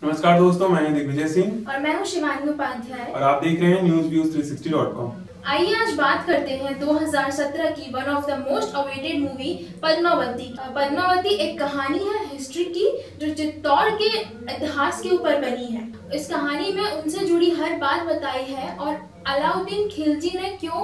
नमस्कार दोस्तों, मैं दिग्विजय सिंह और मैं हूं शिवानी उपाध्याय और आप देख रहे हैं newsviews360.com। आइए आज बात करते हैं 2017 की one of the most awaited movie Padmavati. Padmavati एक कहानी है हिस्ट्री की जो चित्तौड़ के इतिहास के ऊपर बनी है। इस कहानी में उनसे जुड़ी हर बात बताई है और अलाउद्दीन खिलजी ने क्यों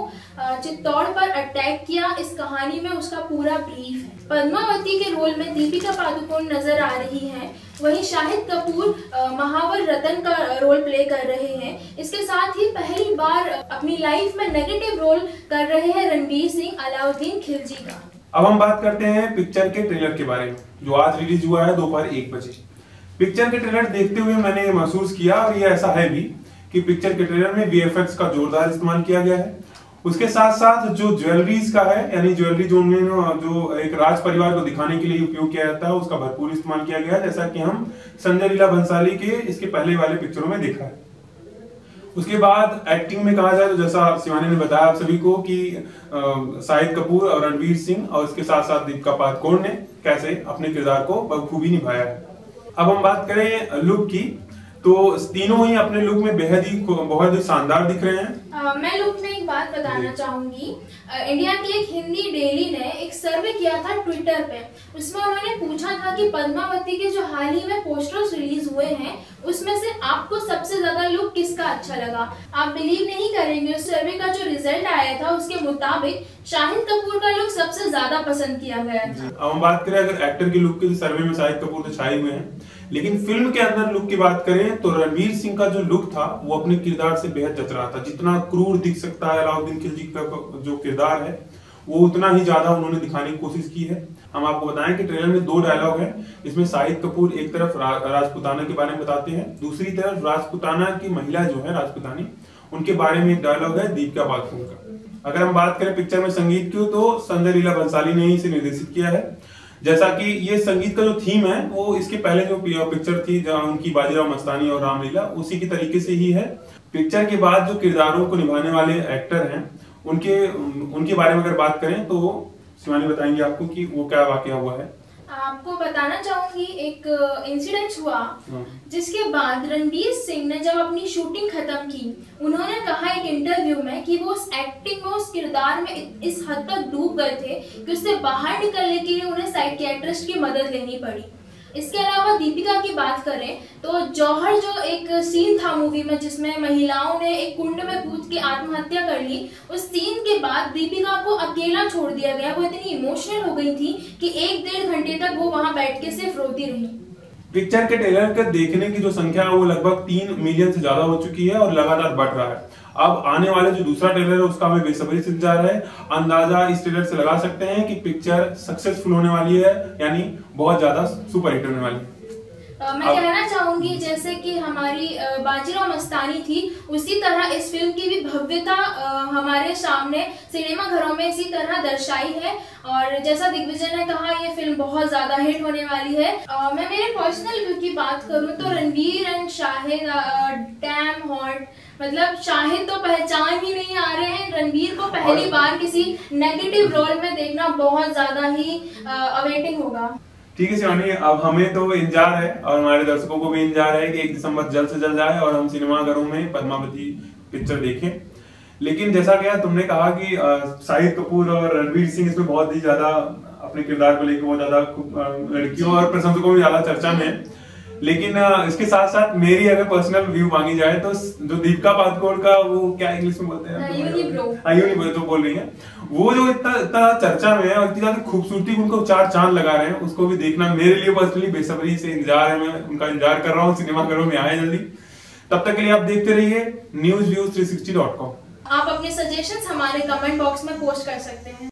चित्तौड़ पर अटैक किया, इस कहानी में उसका पूरा ब्रीफ है। पद्मावती के रोल में दीपिका पादुकोण नजर आ रही हैं, वहीं शाहिद कपूर महावर रतन का रोल प्ले कर रहे हैं। इसके साथ ही पहली बार अपनी लाइफ में नेगेटिव रोल कर रहे हैं रणवीर सिंह अलाउद्दीन खिलजी का। अब हम बात करते हैं पिक्चर के ट्रेलर के बारे में, जो आज रिलीज हुआ है दोपहर 1 बजे। पिक्चर के ट्रेलर देखते हुए मैंने महसूस किया, और ये ऐसा है भी, कि पिक्चर के ट्रेलर में वीएफएक्स का जोरदार इस्तेमाल किया गया है। उसके साथ साथ जो ज्वेलरीज का है, यानी ज्वेलरी जो एक राज परिवार को दिखाने के लिए उपयोग किया जाता है, उसका भरपूर इस्तेमाल किया गया है, जैसा कि हम संजय लीला भंसाली के इसके पहले वाले पिक्चरों में देखा है। उसके बाद एक्टिंग में कहा जाए तो जैसा शिवानी ने बताया आप सभी को कि शाहिद कपूर और रणवीर सिंह और इसके साथ साथ दीपिका पादुकोण ने कैसे अपने किरदार को बखूबी निभाया है। अब हम बात करें लुक की, तो तीनों ही अपने लुक में बहुत ही शानदार दिख रहे हैं। मैं लुक में एक बात बताना चाहूंगी। इंडिया की एक हिंदी डेली ने एक सर्वे किया था ट्विटर पे। उसमें उन्होंने पूछा था कि पद्मावती के जो हाल ही में पोस्टर्स रिलीज हुए हैं उसमें से आपको सबसे ज्यादा लुक किसका अच्छा लगा। आप बिलीव नहीं करेंगे, उस सर्वे का जो रिजल्ट आया था उसके मुताबिक शाहिद कपूर का लुक सबसे ज्यादा पसंद किया गया था। अब हम बात करें अगर एक्टर के लुक के सर्वे में शाहिद कपूर तो छाए हुए हैं, लेकिन फिल्म के अंदर लुक की बात करें तो रणवीर सिंह का जो लुक था वो अपने किरदार से बेहद जच रहा था। जितना क्रूर दिख सकता है अलाउद्दीन खिलजी का जो किरदार है, वो उतना ही ज्यादा उन्होंने दिखाने की कोशिश की है। हम आपको बताएं कि ट्रेलर में 2 डायलॉग हैं। इसमें शाहिद कपूर एक तरफ राजपूताना के बारे में बताते हैं, दूसरी तरफ राजपूताना की महिला जो है राजपूतानी, उनके बारे में एक डायलॉग है दीपिका पादुकोण का। अगर हम बात करें पिक्चर में संगीत की, तो संजय लीला भंसाली ने ही इसे निर्देशित किया है। जैसा कि ये संगीत का जो थीम है वो इसके पहले जो पिक्चर थी जहाँ उनकी बाजीराव मस्तानी और रामलीला, उसी की तरीके से ही है। पिक्चर के बाद जो किरदारों को निभाने वाले एक्टर हैं उनके बारे में अगर बात करें तो शिवानी बताएंगे आपको कि वो क्या वाकया हुआ है। आपको बताना चाहूंगी एक इंसिडेंट हुआ जिसके बाद रणवीर सिंह ने जब अपनी शूटिंग खत्म की, उन्होंने कहा एक इंटरव्यू में कि वो उस एक्टिंग में, उस किरदार में इस हद तक डूब गए थे कि उससे बाहर निकलने के लिए उन्हें साइकियाट्रिस्ट की मदद लेनी पड़ी। इसके अलावा दीपिका की बात करें तो जौहर जो एक सीन था मूवी में जिसमें महिलाओं ने एक कुंड में कूद के आत्महत्या कर ली, उस सीन के बाद दीपिका को अकेला छोड़ दिया गया। वो इतनी इमोशनल हो गई थी कि 1-1.5 घंटे तक वो वहां बैठ के सिर्फ रोती रही। पिक्चर के ट्रेलर के देखने की जो संख्या है वो लगभग 3 मिलियन से ज्यादा हो चुकी है और लगातार बढ़ रहा है। अब आने वाले जो दूसरा ट्रेलर है उसका हमें बेसब्री से इंतजार है। अंदाजा इस ट्रेलर से लगा सकते हैं कि पिक्चर सक्सेसफुल होने वाली है, यानी बहुत ज्यादा सुपर हिट होने वाली है। मैं कहना चाहूंगी जैसे कि हमारी बाजीराव मस्तानी थी, उसी तरह इस फिल्म की भी भव्यता हमारे सामने सिनेमा घरों में इसी तरह दर्शाई है। और जैसा दिग्विजय ने कहा, ये फिल्म बहुत ज्यादा हिट होने वाली है। मैं मेरे पर्सनल व्यू की बात करूं तो Ranveer and Shahid damn hot, मतलब शाहिद तो पहचान ही नहीं आ रहे हैं। रणवीर को पहली बार किसी नेगेटिव रोल में देखना बहुत ज्यादा ही अवेटिंग होगा। ठीक है शिवानी, अब हमें तो इंतजार है और हमारे दर्शकों को भी इंतजार है कि 1 दिसंबर जल्द से जल्द आए और हम सिनेमाघरों में पद्मावती पिक्चर देखें। लेकिन जैसा कि तुमने कहा कि शाहिद कपूर और रणवीर सिंह इसमें बहुत ही ज्यादा अपने किरदार को लेकर बहुत ज्यादा लड़कियों और प्रशंसकों में ज्यादा चर्चा में है। लेकिन इसके साथ साथ मेरी अगर पर्सनल व्यू मांगी जाए तो जो दीपिका पादुकोण का वो क्या इंग्लिश में बोलते हैं, यूनिब्रो तो बोल रही है, वो जो इतना चर्चा में है और इतनी ज्यादा खूबसूरती उनको 4 चांद लगा रहे हैं, उसको भी देखना मेरे लिए पर्सनली बेसब्री से इंतजार है। मैं उनका इंतजार कर रहा हूँ, सिनेमाघरों में आए जल्दी। तब तक के लिए आप देखते रहिए newsviews360.com। आप अपने सजेशंस हमारे कमेंट बॉक्स में पोस्ट कर सकते हैं।